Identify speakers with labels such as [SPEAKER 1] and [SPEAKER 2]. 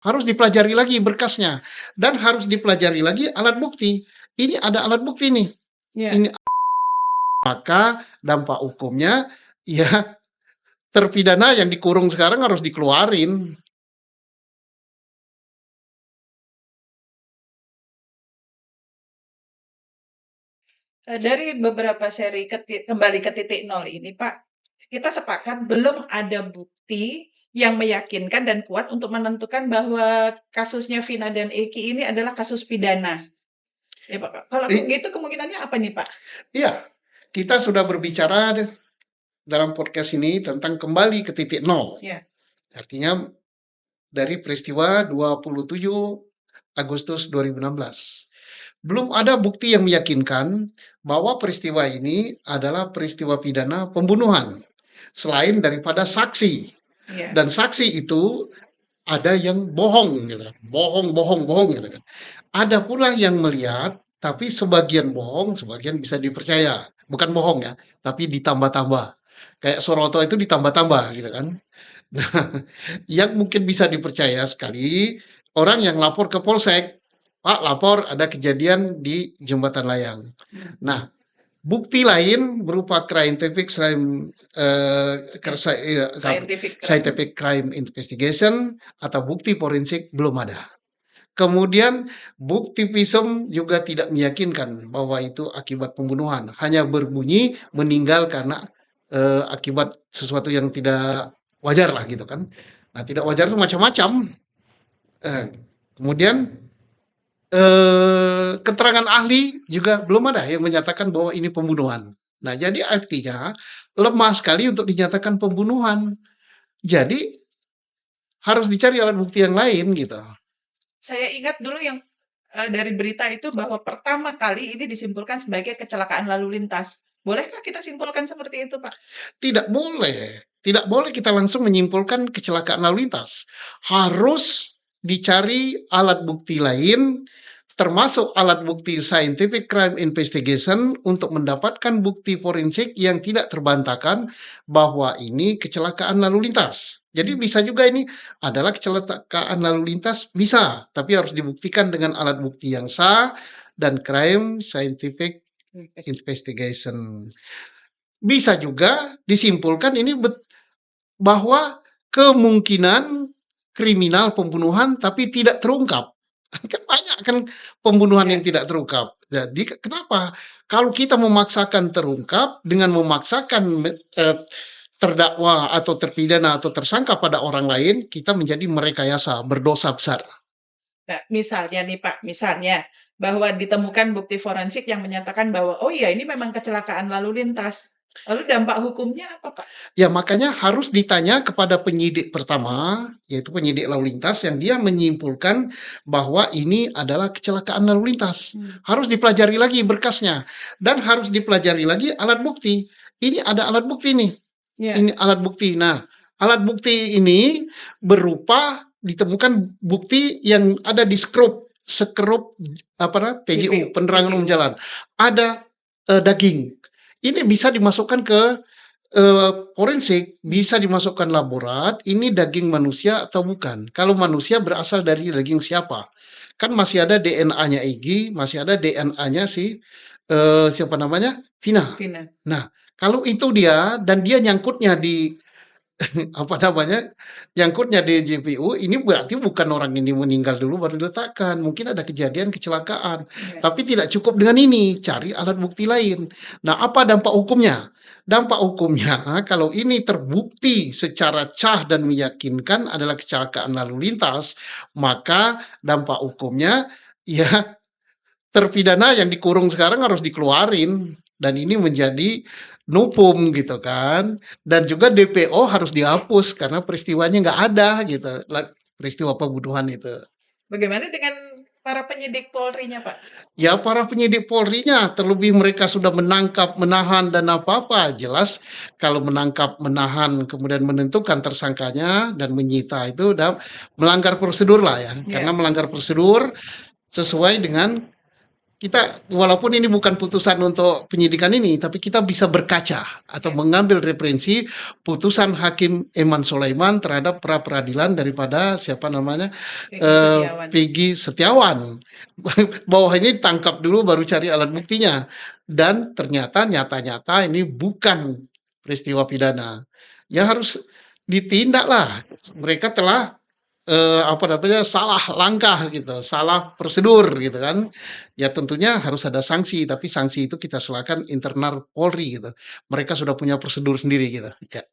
[SPEAKER 1] harus dipelajari lagi berkasnya, dan harus dipelajari lagi alat bukti. Ini ada alat bukti nih,
[SPEAKER 2] Iya.
[SPEAKER 1] ini maka dampak hukumnya ya terpidana yang dikurung sekarang harus dikeluarin.
[SPEAKER 2] Dari beberapa seri kembali ke titik nol ini, Pak, kita sepakat belum ada bukti yang meyakinkan dan kuat untuk menentukan bahwa kasusnya Vina dan Eki ini adalah kasus pidana. Ya, Pak. Kalau
[SPEAKER 1] I-
[SPEAKER 2] gitu kemungkinannya apa nih, Pak?
[SPEAKER 1] Iya, kita sudah berbicara dalam podcast ini tentang kembali ke titik nol.
[SPEAKER 2] Ya.
[SPEAKER 1] Artinya dari peristiwa 27 Agustus 2016. Belum ada bukti yang meyakinkan bahwa peristiwa ini adalah peristiwa pidana pembunuhan. Selain daripada saksi.
[SPEAKER 2] Ya.
[SPEAKER 1] Dan saksi itu ada yang bohong gitu kan. Bohong gitu kan. Ada pula yang melihat tapi sebagian bohong, sebagian bisa dipercaya. Bukan bohong ya, tapi ditambah-tambah. Kayak Soroto itu ditambah-tambah gitu kan. Nah, yang mungkin bisa dipercaya sekali, orang yang lapor ke polsek, Pak lapor ada kejadian di Jembatan Layang. Nah, bukti lain berupa eh,
[SPEAKER 2] Scientific crime.
[SPEAKER 1] scientific crime investigation atau bukti forensik belum ada. Kemudian bukti visum juga tidak meyakinkan bahwa itu akibat pembunuhan, hanya berbunyi meninggal karena akibat sesuatu yang tidak wajar lah gitu kan. Nah, tidak wajar itu macam-macam. Eh, kemudian keterangan ahli juga belum ada yang menyatakan bahwa ini pembunuhan. Nah, jadi artinya lemah sekali untuk dinyatakan pembunuhan. Jadi harus dicari alat bukti yang lain gitu.
[SPEAKER 2] Saya ingat dulu yang dari berita itu bahwa pertama kali ini disimpulkan sebagai kecelakaan lalu lintas. Bolehkah kita simpulkan seperti itu, Pak?
[SPEAKER 1] Tidak boleh. Tidak boleh kita langsung menyimpulkan kecelakaan lalu lintas. Harus dicari alat bukti lain, termasuk alat bukti scientific crime investigation untuk mendapatkan bukti forensik yang tidak terbantahkan bahwa ini kecelakaan lalu lintas. Jadi bisa juga ini adalah kecelakaan lalu lintas, bisa, tapi harus dibuktikan dengan alat bukti yang sah dan crime scientific investigation. Bisa juga disimpulkan ini bahwa kemungkinan kriminal pembunuhan tapi tidak terungkap. Kan banyak kan pembunuhan yang
[SPEAKER 2] Ya.
[SPEAKER 1] tidak terungkap. Jadi kenapa? Kalau kita memaksakan terungkap dengan memaksakan terdakwa atau terpidana atau tersangka pada orang lain, kita menjadi merekayasa, berdosa besar.
[SPEAKER 2] Nah, misalnya nih Pak, misalnya bahwa ditemukan bukti forensik yang menyatakan bahwa oh iya ini memang kecelakaan lalu lintas. Lalu dampak hukumnya apa, Pak?
[SPEAKER 1] Ya makanya harus ditanya kepada penyidik pertama, yaitu penyidik lalu lintas yang dia menyimpulkan bahwa ini adalah kecelakaan lalu lintas. Harus dipelajari lagi berkasnya dan harus dipelajari lagi alat bukti. Ini ada alat bukti nih.
[SPEAKER 2] Ya.
[SPEAKER 1] Ini alat bukti. Nah, alat bukti ini berupa ditemukan bukti yang ada di skrup PJU, penerangan umum jalan. Ada daging. Ini bisa dimasukkan ke forensik, bisa dimasukkan laborat, ini daging manusia atau bukan. Kalau manusia berasal dari daging siapa? Kan masih ada DNA-nya Egy, masih ada DNA-nya si siapa namanya? Vina.
[SPEAKER 2] Vina.
[SPEAKER 1] Nah, kalau itu dia dan dia nyangkutnya di apa namanya, nyangkutnya di JPU, ini berarti bukan orang ini meninggal dulu baru diletakkan, mungkin ada kejadian kecelakaan.
[SPEAKER 2] Ya.
[SPEAKER 1] Tapi tidak cukup dengan ini, cari alat bukti lain. Nah, apa dampak hukumnya? Dampak hukumnya kalau ini terbukti secara cah dan meyakinkan adalah kecelakaan lalu lintas, maka dampak hukumnya ya terpidana yang dikurung sekarang harus dikeluarin dan ini menjadi nupum gitu kan, dan juga DPO harus dihapus karena peristiwanya nggak ada gitu, peristiwa pembunuhan itu.
[SPEAKER 2] Bagaimana dengan para penyidik Polri-nya, Pak?
[SPEAKER 1] Ya para penyidik Polri-nya, terlebih mereka sudah menangkap, menahan dan apa-apa, jelas kalau menangkap, menahan, kemudian menentukan tersangkanya dan menyita itu udah melanggar prosedur lah ya, karena melanggar prosedur sesuai dengan kita walaupun ini bukan putusan untuk penyidikan ini, tapi kita bisa berkaca atau
[SPEAKER 2] Ya,
[SPEAKER 1] mengambil referensi putusan Hakim Eman Sulaiman terhadap pra peradilan daripada siapa namanya,
[SPEAKER 2] Peggy Setiawan.
[SPEAKER 1] Peggy Setiawan. Bahwa ini tangkap dulu baru cari alat buktinya. Dan ternyata nyata-nyata ini bukan peristiwa pidana. Ya harus ditindaklah. Mereka telah apa namanya, salah langkah gitu, salah prosedur gitu kan. Ya tentunya harus ada sanksi, tapi sanksi itu kita serahkan internal Polri gitu. Mereka sudah punya prosedur sendiri gitu. Ya.